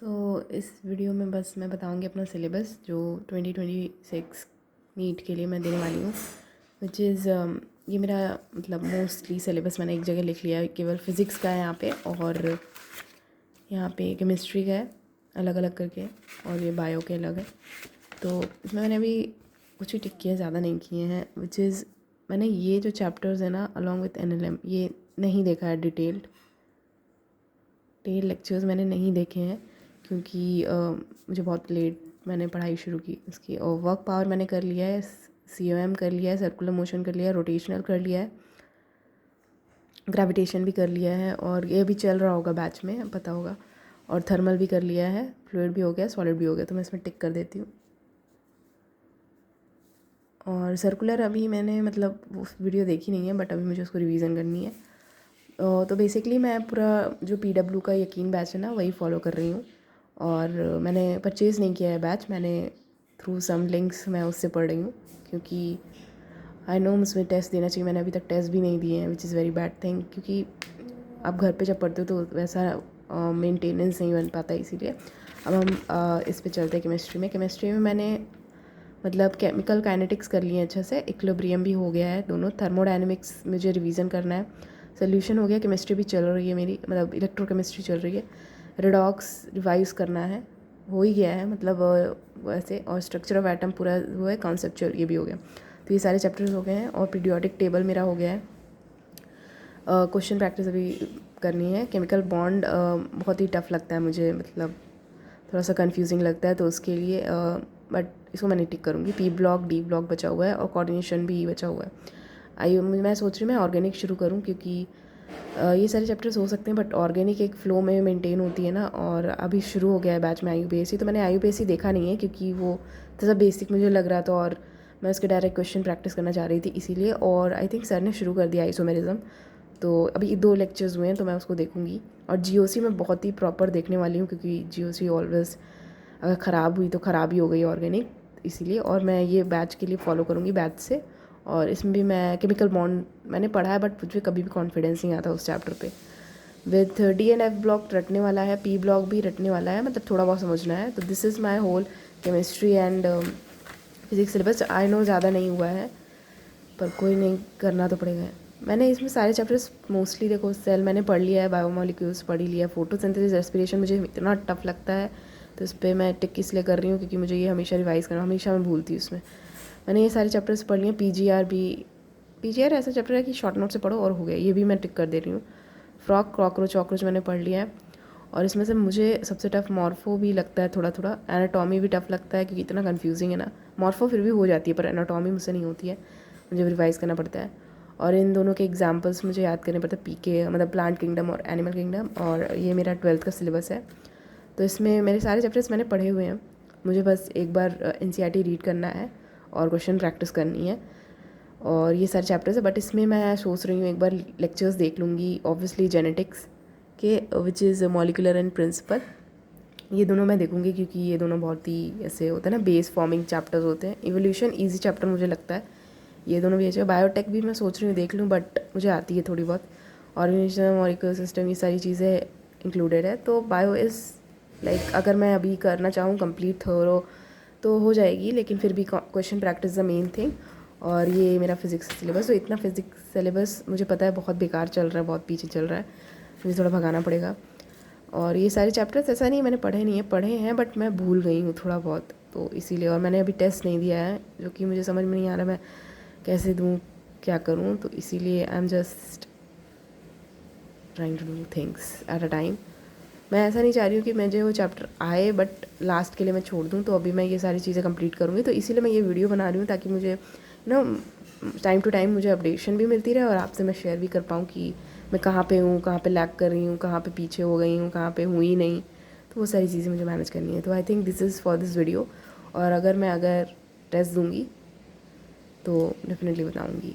इस वीडियो में बस मैं बताऊंगी अपना सिलेबस जो 2026 नीट के लिए मैं देने वाली हूँ, विच इज़ ये मेरा मतलब मोस्टली सिलेबस मैंने एक जगह लिख लिया है। केवल फिज़िक्स का है यहाँ पे, और यहाँ पे केमिस्ट्री का है अलग अलग करके, और ये बायो के अलग है। तो इसमें मैंने अभी कुछ ही टिक किए, ज़्यादा नहीं किए हैं। विच इज़ मैंने ये जो चैप्टर्स है ना अलॉन्ग विथ NLM ये नहीं देखा है डिटेल लेक्चर्स मैंने नहीं देखे हैं, क्योंकि मुझे बहुत लेट मैंने पढ़ाई शुरू की इसकी। और वर्क पावर मैंने कर लिया है, COM कर लिया है, सर्कुलर मोशन कर लिया है, रोटेशनल कर लिया है, ग्रेविटेशन भी कर लिया है, और ये भी चल रहा होगा बैच में, पता होगा। और थर्मल भी कर लिया है, फ्लूइड भी हो गया, सॉलिड भी हो गया, तो मैं इसमें टिक कर देती हूँ। और सर्कुलर अभी मैंने मतलब वो वीडियो देखी नहीं है, बट अभी मुझे उसको रिवीजन करनी है। तो बेसिकली मैं पूरा जो PW का यकीन बैच है ना वही फॉलो कर रही हूँ। और मैंने परचेज़ नहीं किया है बैच, मैंने थ्रू सम लिंक्स मैं उससे पढ़ रही हूँ, क्योंकि आई नो उसमें टेस्ट देना चाहिए। मैंने अभी तक टेस्ट भी नहीं दिए हैं, which is very bad thing, क्योंकि आप घर पे जब पढ़ते हो तो वैसा मेंटेनेंस नहीं बन पाता। इसीलिए अब हम इस पे चलते हैं केमिस्ट्री में मैंने मतलब केमिकल काइनेटिक्स कर लिए हैं अच्छे से, इक्विलिब्रियम भी हो गया है दोनों, थर्मोडायनेमिक्स मुझे रिवीजन करना है, सोल्यूशन हो गया, केमिस्ट्री भी चल रही है मेरी, मतलब इलेक्ट्रोकेमिस्ट्री चल रही है, रिडॉक्स रिवाइज करना है, हो ही गया है मतलब वैसे। और स्ट्रक्चर ऑफ एटम पूरा हुआ है, कॉन्सेप्चुअल ये भी हो गया। तो ये सारे चैप्टर्स हो गए हैं, और पीरियोडिक टेबल मेरा हो गया है। क्वेश्चन प्रैक्टिस अभी करनी है। केमिकल बॉन्ड बहुत ही टफ लगता है मुझे, मतलब थोड़ा सा कंफ्यूजिंग लगता है, तो उसके लिए बट इसको मैं टिक करूँगी। P ब्लॉक D ब्लॉक बचा हुआ है, और कोऑर्डिनेशन भी बचा हुआ है। मैं सोच रही हूँ मैं ऑर्गेनिक शुरू करूँ, क्योंकि ये सारे चैप्टर्स हो सकते हैं, बट ऑर्गेनिक एक फ़्लो में मेंटेन होती है ना। और अभी शुरू हो गया है बैच में IUPAC, तो मैंने IUPAC देखा नहीं है, क्योंकि वो थोड़ा बेसिक मुझे लग रहा था, और मैं उसके डायरेक्ट क्वेश्चन प्रैक्टिस करना चाह रही थी इसीलिए। और आई थिंक सर ने शुरू कर दिया आइसोमेरिज्म, तो अभी 2 लेक्चर्स हुए हैं, तो मैं उसको देखूँगी। और GOC में बहुत ही प्रॉपर देखने वाली हूँ, क्योंकि GOC ऑलवेज अगर ख़राब हुई तो ख़राब ही हो गई ऑर्गेनिक, इसीलिए। और मैं ये बैच के लिए फ़ॉलो करूँगी बैच से। और इसमें भी मैं केमिकल बॉन्ड मैंने पढ़ा है, बट मुझे कभी भी कॉन्फिडेंस नहीं आता उस चैप्टर पे। With D and F block रटने वाला है, P ब्लॉक भी रटने वाला है, मतलब थोड़ा बहुत समझना है। तो this is my whole chemistry and physics syllabus. I know ज़्यादा नहीं हुआ है, पर कोई नहीं, करना तो पड़ेगा। मैंने इसमें सारे चैप्टर्स मोस्टली देखो, सेल मैंने पढ़ लिया है, बायोमोलिक्यूल्स पढ़ ही लिया है, फोटोसिंथेसिस रेस्पिरेशन मुझे इतना टफ लगता है, तो इस पर मैं टिक इसलिए कर रही हूँ क्योंकि मुझे ये हमेशा रिवाइज़ करना, हमेशा मैं भूलती हूँ इसमें। मैंने ये सारे चैप्टर्स पढ़ लिए। PGR ऐसा चैप्टर है कि शॉर्ट नोट से पढ़ो और हो गया, ये भी मैं टिक कर दे रही हूँ। फ्रॉक कॉकरोच मैंने पढ़ लिया है। और इसमें से मुझे सबसे टफ मॉर्फो भी लगता है थोड़ा थोड़ा, एनाटॉमी भी टफ लगता है, क्योंकि इतना कन्फ्यूजिंग है ना। मॉर्फो फिर भी हो जाती है, पर एनाटॉमी मुझसे नहीं होती है, मुझे रिवाइज़ करना पड़ता है। और इन दोनों के एग्जाम्पल्स मुझे याद करने पड़ते हैं, PK मतलब प्लांट किंगडम और एनिमल किंगडम। और ये मेरा 12th का सिलेबस है, तो इसमें मेरे सारे चैप्टर्स मैंने पढ़े हुए हैं। मुझे बस एक बार NCERT रीड करना है और क्वेश्चन प्रैक्टिस करनी है, और ये सारे चैप्टर्स है। बट इसमें मैं सोच रही हूँ एक बार लेक्चर्स देख लूँगी, ऑब्वियसली जेनेटिक्स के, which is molecular and principle, ये दोनों मैं देखूँगी, क्योंकि ये दोनों बहुत ही ऐसे होते हैं ना, बेस फॉर्मिंग चैप्टर्स होते हैं। इवोल्यूशन ईजी चैप्टर मुझे लगता है, ये दोनों भी अच्छे। बायोटेक भी मैं सोच रही हूँ देख लूँ, बट मुझे आती है थोड़ी बहुत। ऑर्गेनाइजेशन, मॉलिक्यूलर सिस्टम, ये सारी चीज़ें इंक्लूडेड है। तो बायो इज़ लाइक अगर मैं अभी करना चाहूँ कंप्लीट थोरो तो हो जाएगी, लेकिन फिर भी question practice the main thing. और ये मेरा फिज़िक्स सिलेबस, तो इतना फिज़िक्स सिलेबस मुझे पता है बहुत बेकार चल रहा है, बहुत पीछे चल रहा है, मुझे थोड़ा भगाना पड़ेगा। और ये सारे चैप्टर्स ऐसा नहीं मैंने पढ़े हैं, बट मैं भूल गई हूँ थोड़ा बहुत, तो इसीलिए। और मैंने अभी टेस्ट नहीं दिया है, जो कि मुझे समझ में नहीं आ रहा मैं कैसे दूँ, क्या करूँ, तो इसीलिए I am just trying to do things at a time. मैं ऐसा नहीं चाह रही हूँ कि मुझे वो चैप्टर आए बट लास्ट के लिए मैं छोड़ दूँ, तो अभी मैं ये सारी चीज़ें कंप्लीट करूँगी, तो इसीलिए मैं ये वीडियो बना रही हूँ, ताकि मुझे ना टाइम टू टाइम मुझे अपडेशन भी मिलती रहे, और आपसे मैं शेयर भी कर पाऊँ कि मैं कहाँ पे हूँ, कहाँ पे लैग कर रही हूँ, कहाँ पे पीछे हो गई हूँ, कहाँ पे हुई नहीं, तो वो सारी चीज़ें मुझे मैनेज करनी है। तो I think this is for this video. और अगर टेस्ट दूँगी तो डेफिनेटली बताऊँगी।